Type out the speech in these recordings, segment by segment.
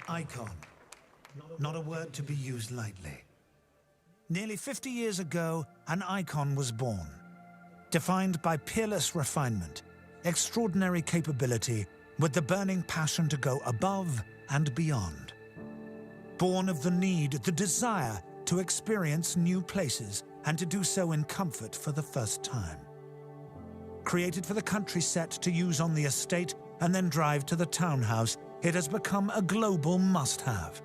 Icon. Not a word to be used lightly. Nearly 50 years ago, an icon was born, defined by peerless refinement, extraordinary capability, with the burning passion to go above and beyond. Born of the need, the desire to experience new places and to do so in comfort for the first time. Created for the country set to use on the estate and then drive to the townhouse, it has become a global must-have.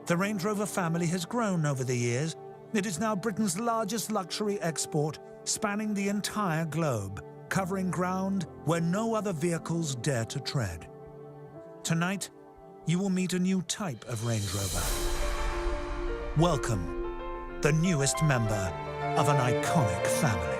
The Range Rover family has grown over the years. It is now Britain's largest luxury export, spanning the entire globe, covering ground where no other vehicles dare to tread. Tonight, you will meet a new type of Range Rover. Welcome, the newest member of an iconic family.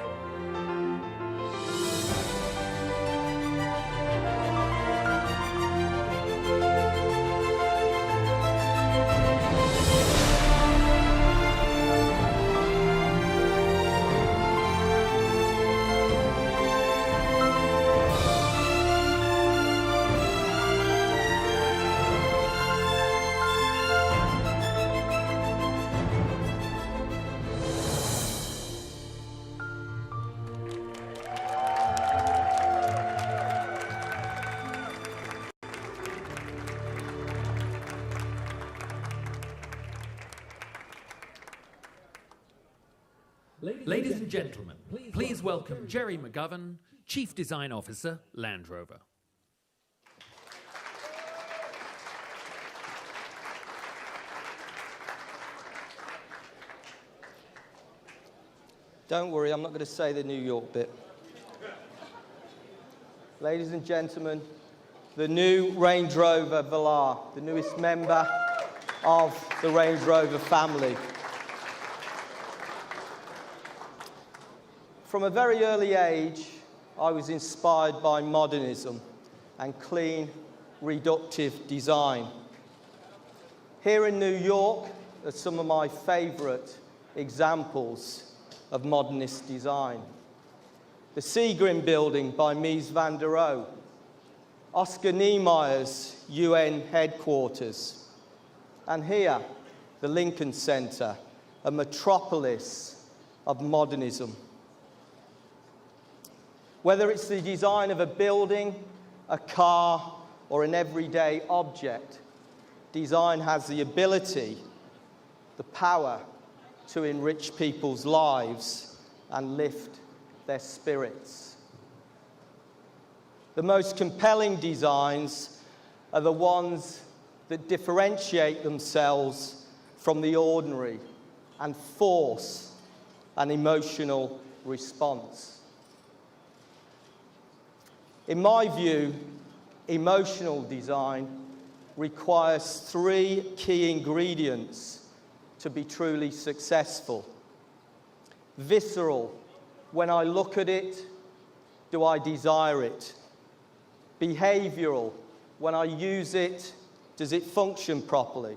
Ladies and gentlemen, please welcome Jerry McGovern, Chief Design Officer, Land Rover. Don't worry, I'm not going to say the New York bit. Ladies and gentlemen, the new Range Rover Velar, the newest member of the Range Rover family. From a very early age, I was inspired by modernism and clean, reductive design. Here in New York are some of my favourite examples of modernist design. The Seagram building by Mies van der Rohe, Oscar Niemeyer's UN headquarters, and here, the Lincoln Center, a metropolis of modernism. Whether it's the design of a building, a car, or an everyday object, design has the ability, the power to enrich people's lives and lift their spirits. The most compelling designs are the ones that differentiate themselves from the ordinary and force an emotional response. In my view, emotional design requires three key ingredients to be truly successful. Visceral, when I look at it, do I desire it? Behavioral, when I use it, does it function properly?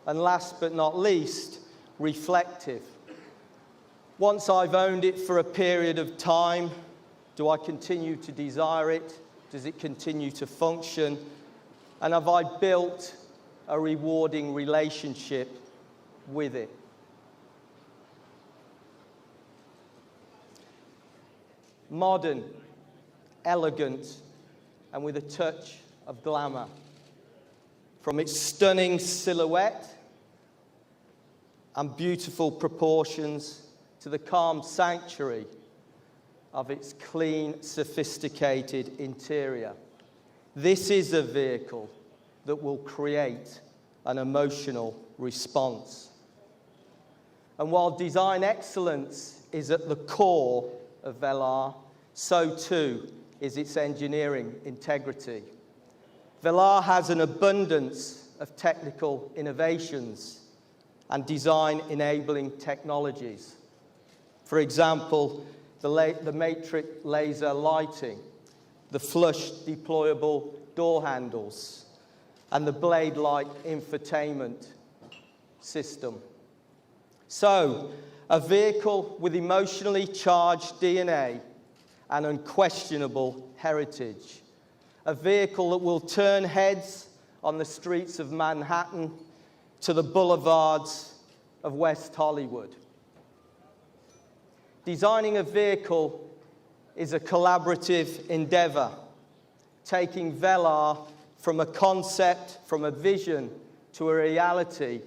And last but not least, reflective. Once I've owned it for a period of time, do I continue to desire it? Does it continue to function? And have I built a rewarding relationship with it? Modern, elegant, and with a touch of glamour. From its stunning silhouette and beautiful proportions to the calm sanctuary of its clean, sophisticated interior. This is a vehicle that will create an emotional response. And while design excellence is at the core of Velar, so too is its engineering integrity. Velar has an abundance of technical innovations and design-enabling technologies. For example, the matrix laser lighting, the flush deployable door handles, and the blade-like infotainment system. So, a vehicle with emotionally charged DNA and unquestionable heritage. A vehicle that will turn heads on the streets of Manhattan to the boulevards of West Hollywood. Designing a vehicle is a collaborative endeavor. Taking Velar from a concept, from a vision to a reality,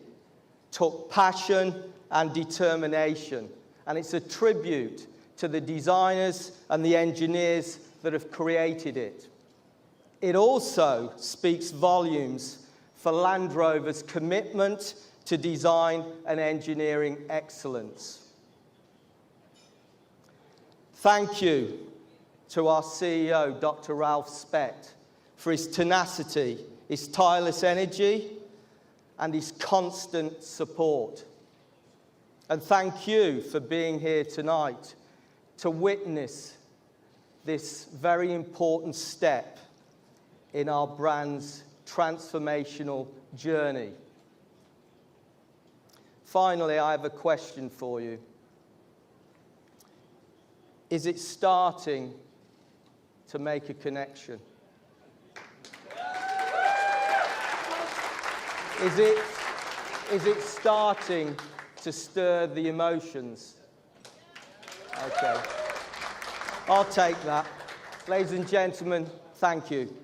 took passion and determination. And it's a tribute to the designers and the engineers that have created it. It also speaks volumes for Land Rover's commitment to design and engineering excellence. Thank you to our CEO, Dr. Ralph Specht, for his tenacity, his tireless energy, and his constant support. And thank you for being here tonight to witness this very important step in our brand's transformational journey. Finally, I have a question for you. Is it starting to make a connection? Is it starting to stir the emotions? Okay. I'll take that. Ladies and gentlemen, thank you.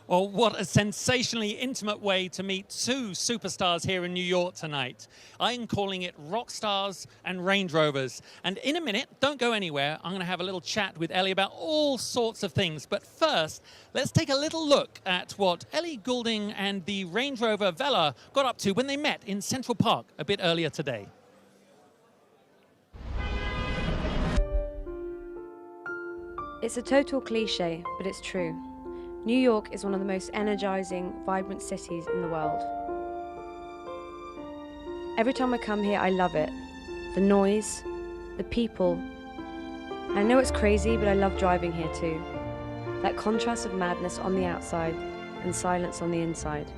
Well, what a sensationally intimate way to meet two superstars here in New York tonight. I'm calling it rock stars and Range Rovers. And in a minute, don't go anywhere, I'm going to have a little chat with Ellie about all sorts of things. But first, let's take a little look at what Ellie Goulding and the Range Rover Velar got up to when they met in Central Park a bit earlier today. It's a total cliche, but it's true. New York is one of the most energizing, vibrant cities in the world. Every time I come here, I love it. The noise, the people. I know it's crazy, but I love driving here too. That contrast of madness on the outside and silence on the inside.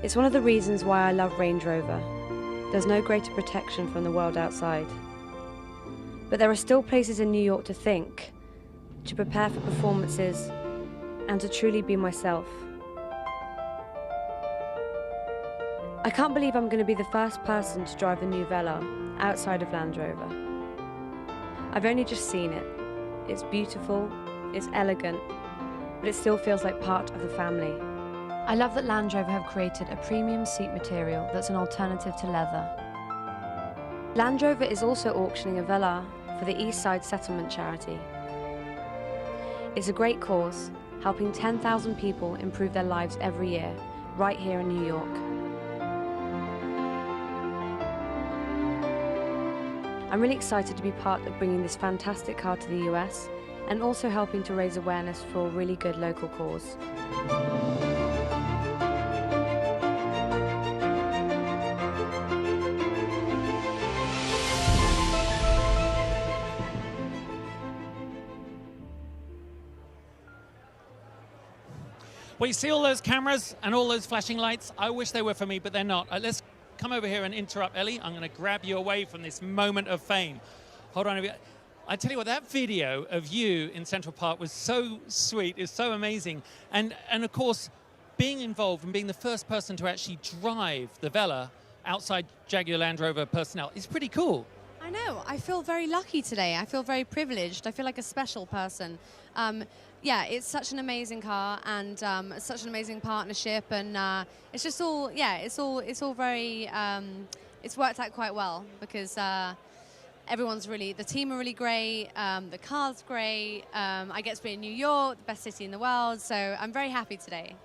It's one of the reasons why I love Range Rover. There's no greater protection from the world outside. But there are still places in New York to think, to prepare for performances, and to truly be myself. I can't believe I'm going to be the first person to drive the new Velar outside of Land Rover. I've only just seen it. It's beautiful, it's elegant, but it still feels like part of the family. I love that Land Rover have created a premium seat material that's an alternative to leather. Land Rover is also auctioning a Velar for the East Side Settlement Charity. It's a great cause, helping 10,000 people improve their lives every year, right here in New York. I'm really excited to be part of bringing this fantastic car to the US and also helping to raise awareness for a really good local cause. Well, you see all those cameras and all those flashing lights? I wish they were for me, but they're not. Let's come over here and interrupt Ellie. I'm going to grab you away from this moment of fame. Hold on a bit. I tell you what, that video of you in Central Park was so sweet. It's so amazing. And of course, being involved and being the first person to actually drive the Velar outside Jaguar Land Rover personnel is pretty cool. I know. I feel very lucky today. I feel very privileged. I feel like a special person. Yeah, it's such an amazing car and such an amazing partnership, and it's just all, yeah, it's all very it's worked out quite well because everyone's really, the team are really great, the car's great, I get to be in New York, the best city in the world, so I'm very happy today.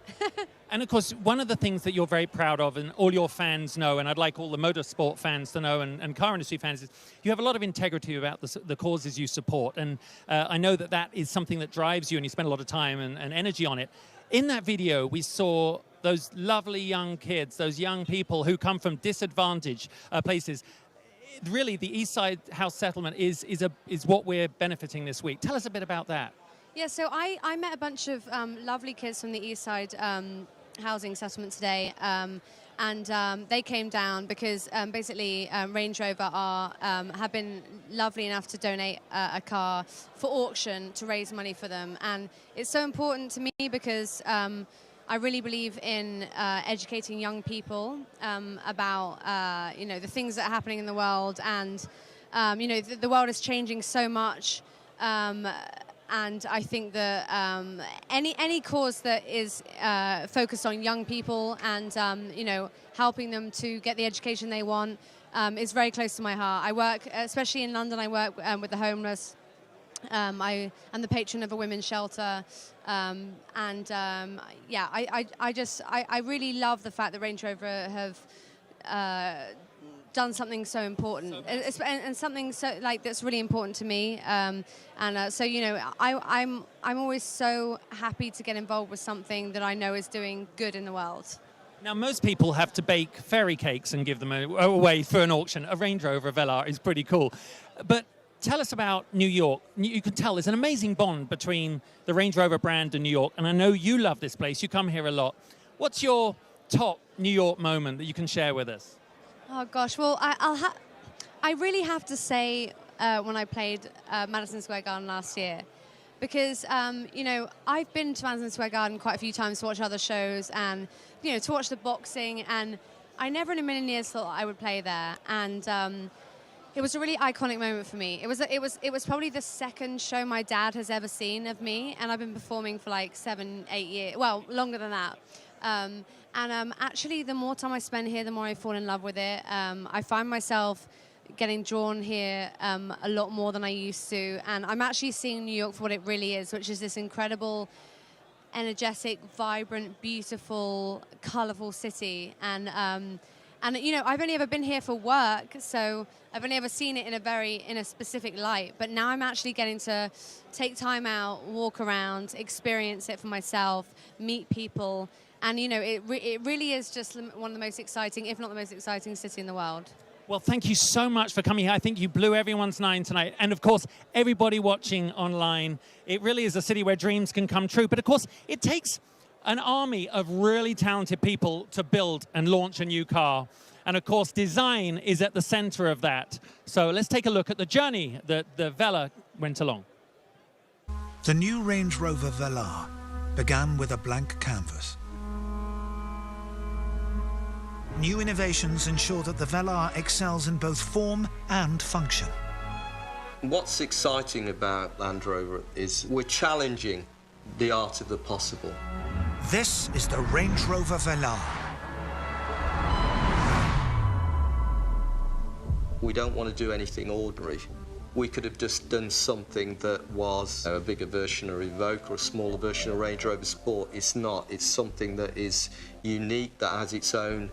And of course, one of the things that you're very proud of, and all your fans know, and I'd like all the motorsport fans to know, and car industry fans, is you have a lot of integrity about the causes you support. And I know that that is something that drives you, and you spend a lot of time and energy on it. In that video, we saw those lovely young kids, those young people who come from disadvantaged places. Really, the East Side House Settlement is what we're benefiting this week. Tell us a bit about that. Yeah, so I met a bunch of lovely kids from the East Side housing settlement today, and they came down because basically Range Rover have been lovely enough to donate a car for auction to raise money for them. And it's so important to me because I really believe in educating young people about you know, the things that are happening in the world, and you know, the world is changing so much. And I think that any cause that is focused on young people and you know, helping them to get the education they want is very close to my heart. I work, especially in London, I work with the homeless. I am the patron of a women's shelter, and yeah, I really love the fact that Range Rover have done something so important, and something so that's really important to me. So you know, I'm always so happy to get involved with something that I know is doing good in the world. Now, most people have to bake fairy cakes and give them away for an auction. A Range Rover Velar is pretty cool, but tell us about New York. You can tell there's an amazing bond between the Range Rover brand and New York, and I know you love this place. You come here a lot. What's your top New York moment that you can share with us? Oh gosh, well, I really have to say when I played Madison Square Garden last year, because you know, I've been to Madison Square Garden quite a few times to watch other shows and you know, to watch the boxing, and I never in a million years thought I would play there. And it was a really iconic moment for me. It was probably the second show my dad has ever seen of me, and I've been performing for like 7, 8 years, well, longer than that. Actually, the more time I spend here, the more I fall in love with it. I find myself getting drawn here a lot more than I used to, and I'm actually seeing New York for what it really is, which is this incredible, energetic, vibrant, beautiful, colorful city. And you know, I've only ever been here for work, so I've only ever seen it in a specific light. But now I'm actually getting to take time out, walk around, experience it for myself, meet people. And, you know, it really is just one of the most exciting, if not the most exciting city in the world. Well, thank you so much for coming here. I think you blew everyone's mind tonight. And, of course, everybody watching online, it really is a city where dreams can come true. But, of course, it takes an army of really talented people to build and launch a new car. And, of course, design is at the center of that. So let's take a look at the journey that the Velar went along. The new Range Rover Velar began with a blank canvas. New innovations ensure that the Velar excels in both form and function. What's exciting about Land Rover is we're challenging the art of the possible. This is the Range Rover Velar. We don't want to do anything ordinary. We could have just done something that was a bigger version of Evoque or a smaller version of Range Rover Sport. It's not. It's something that is unique, that has its own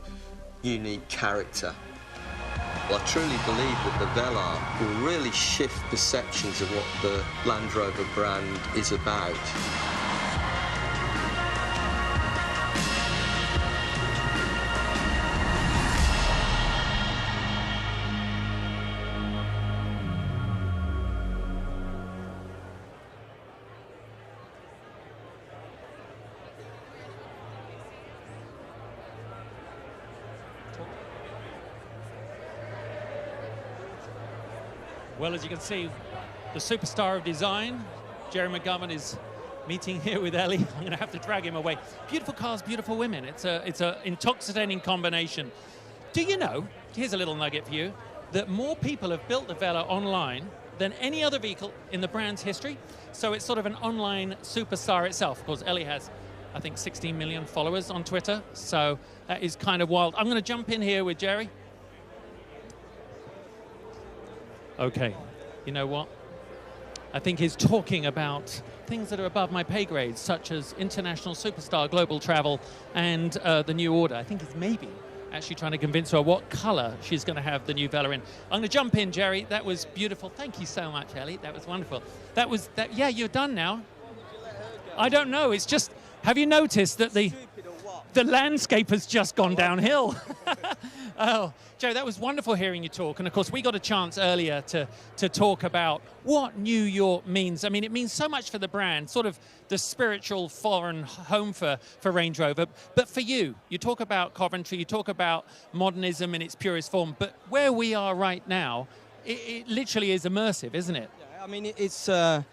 unique character. Well, I truly believe that the Velar will really shift perceptions of what the Land Rover brand is about. Well, as you can see, the superstar of design, Jerry McGovern, is meeting here with Ellie. I'm going to have to drag him away. Beautiful cars, beautiful women. It's a intoxicating combination. Do you know, here's a little nugget for you, that more people have built the Velar online than any other vehicle in the brand's history? So it's sort of an online superstar itself. Of course, Ellie has, I think, 16 million followers on Twitter. So that is kind of wild. I'm going to jump in here with Jerry. Okay, you know what? I think he's talking about things that are above my pay grade, such as international superstar global travel and the new order. I think he's maybe actually trying to convince her what color she's going to have the new Velar in. I'm going to jump in, Jerry. That was beautiful. Thank you so much, Ellie. That was wonderful. That was that. Yeah, you're done now. I don't know. It's just, have you noticed that the landscape has just gone downhill? Oh, Joe, that was wonderful hearing you talk. And of course, we got a chance earlier to talk about what New York means. I mean, it means so much for the brand, sort of the spiritual foreign home for Range Rover. But for you, you talk about Coventry, you talk about modernism in its purest form. But where we are right now, it literally is immersive, isn't it? Yeah, I mean, it's a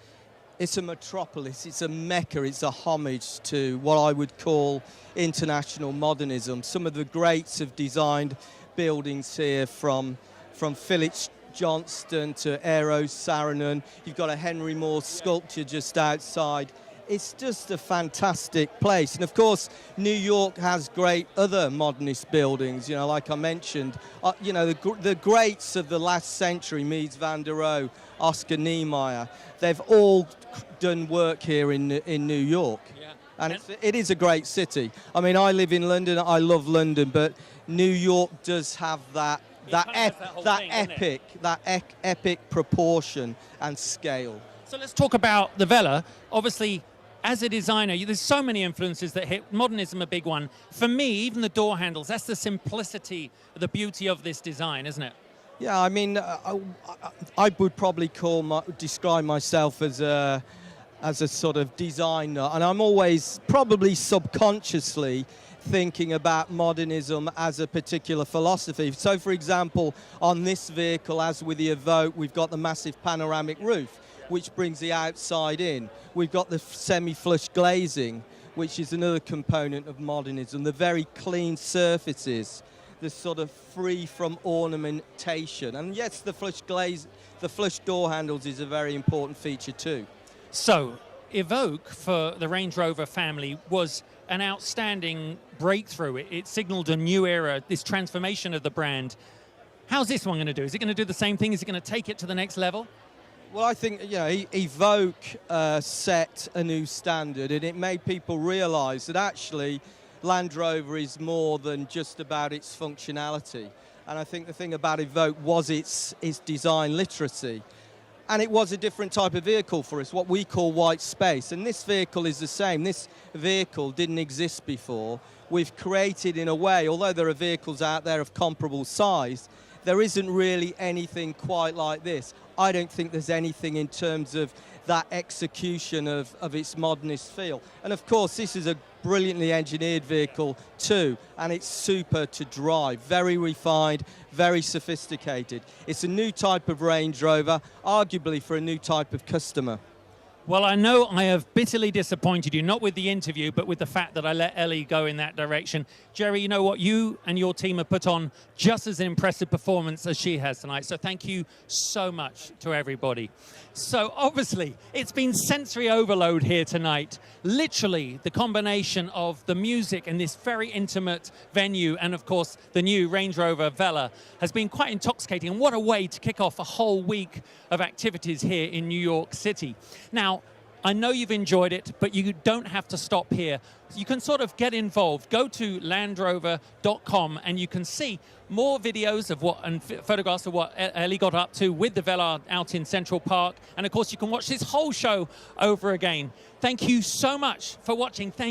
metropolis, it's a mecca, it's a homage to what I would call international modernism. Some of the greats have designed buildings here, from Phillips Johnston to Eero Saarinen. You've got a Henry Moore sculpture just outside. It's just a fantastic place. And of course, New York has great other modernist buildings, you know, like I mentioned. You know, the greats of the last century, Mies van der Rohe, Oscar Niemeyer, they've all done work here in New York. Yeah. And it is a great city. I mean, I live in London, I love London, but New York does have that epic proportion and scale. So let's talk about the Velar. Obviously, as a designer, there's so many influences that hit modernism, a big one. For me, even the door handles, that's the simplicity, the beauty of this design, isn't it? Yeah, I mean, I would probably describe myself as a sort of designer, and I'm always probably subconsciously thinking about modernism as a particular philosophy. So, for example, on this vehicle, as with the Evoque, we've got the massive panoramic roof, which brings the outside in. We've got the semi-flush glazing, which is another component of modernism. The very clean surfaces, the sort of free from ornamentation. And yes, the flush door handles is a very important feature too. So, Evoque for the Range Rover family was an outstanding breakthrough. It signaled a new era, this transformation of the brand. How's this one going to do? Is it going to do the same thing? Is it going to take it to the next level? Well, I think, you know, Evoque set a new standard, and it made people realize that actually Land Rover is more than just about its functionality. And I think the thing about Evoque was its design literacy. And it was a different type of vehicle for us, what we call white space. And this vehicle is the same. This vehicle didn't exist before. We've created, in a way, although there are vehicles out there of comparable size, there isn't really anything quite like this. I don't think there's anything in terms of that execution of its modernist feel. And of course, this is a brilliantly engineered vehicle too, and it's super to drive, very refined, very sophisticated. It's a new type of Range Rover, arguably for a new type of customer. Well, I know I have bitterly disappointed you, not with the interview, but with the fact that I let Ellie go in that direction. Jerry, you know what? You and your team have put on just as an impressive performance as she has tonight. So thank you so much to everybody. So obviously, it's been sensory overload here tonight. Literally, the combination of the music and this very intimate venue and, of course, the new Range Rover Velar has been quite intoxicating. And what a way to kick off a whole week of activities here in New York City. Now, I know you've enjoyed it, but you don't have to stop here. You can sort of get involved. Go to landrover.com and you can see more videos of what and photographs of what Ellie got up to with the Velar out in Central Park. And of course, you can watch this whole show over again. Thank you so much for watching. Thank